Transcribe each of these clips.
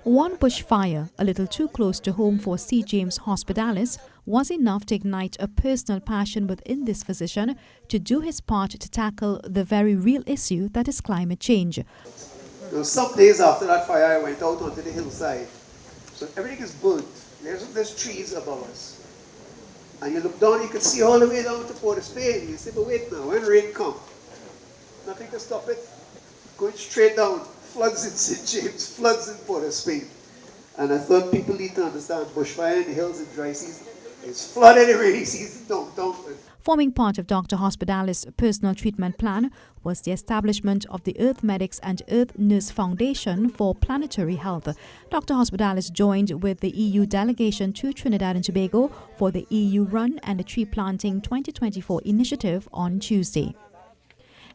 One bushfire, a little too close to home for C. James Hospitalis, was enough to ignite a personal passion within this physician to do his part to tackle the very real issue that is climate change. Some days after that fire, I went out onto the hillside. So everything is burnt. There's trees above us. And you look down, you can see all the way down to Port of Spain. You say, but wait now, when rain comes, nothing to stop it. Going straight down. Floods in St. James, floods in Port of Spain. And I thought people need to understand bushfire in the hills in dry season. It's flood in the rainy season. Don't. Forming part of Dr. Hospitalis' personal treatment plan was the establishment of the Earth Medics and Earth Nurse Foundation for Planetary Health. Dr. Hospitalis joined with the EU delegation to Trinidad and Tobago for the EU Run and the Tree Planting 2024 initiative on Tuesday.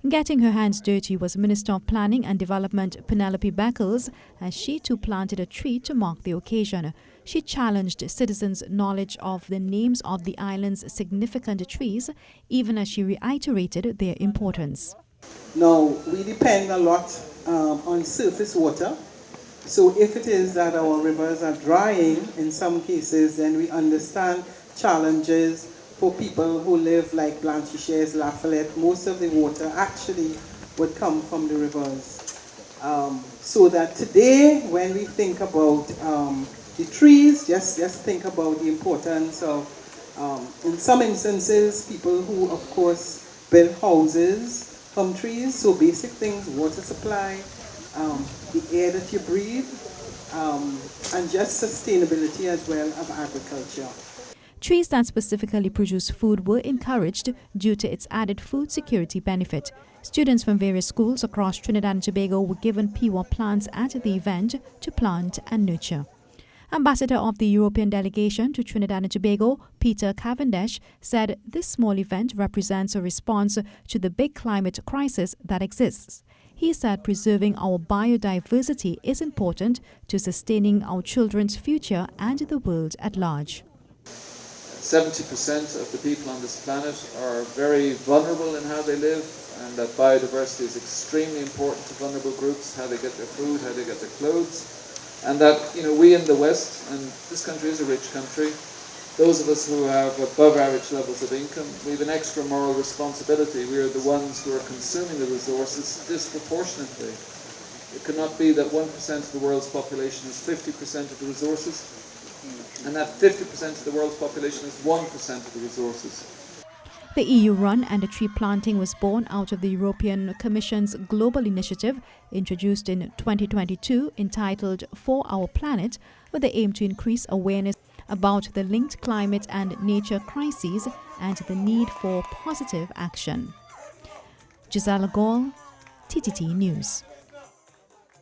Getting her hands dirty was Minister of Planning and Development Penelope Beckles, as she too planted a tree to mark the occasion. She challenged citizens' knowledge of the names of the island's significant trees, even as she reiterated their importance. Now, we depend a lot on surface water. So if it is that our rivers are drying in some cases, then we understand challenges. For people who live like Blanchisseuse, Lafayette, most of the water actually would come from the rivers. So that today, when we think about the trees, just think about the importance of, in some instances, people who, of course, build houses from trees. So basic things, water supply, the air that you breathe, and just sustainability as well of agriculture. Trees that specifically produce food were encouraged due to its added food security benefit. Students from various schools across Trinidad and Tobago were given pewa plants at the event to plant and nurture. Ambassador of the European delegation to Trinidad and Tobago, Peter Cavendish, said this small event represents a response to the big climate crisis that exists. He said preserving our biodiversity is important to sustaining our children's future and the world at large. 70% of the people on this planet are very vulnerable in how they live, and that biodiversity is extremely important to vulnerable groups, how they get their food, how they get their clothes, and that we in the West, and this country is a rich country, those of us who have above average levels of income, we have an extra moral responsibility. We are the ones who are consuming the resources disproportionately. It cannot be that 1% of the world's population has 50% of the resources, and that 50% of the world's population is 1% of the resources. The EU Run and the Tree Planting was born out of the European Commission's global initiative introduced in 2022 entitled For Our Planet, with the aim to increase awareness about the linked climate and nature crises and the need for positive action. Giselle Legall, TTT News.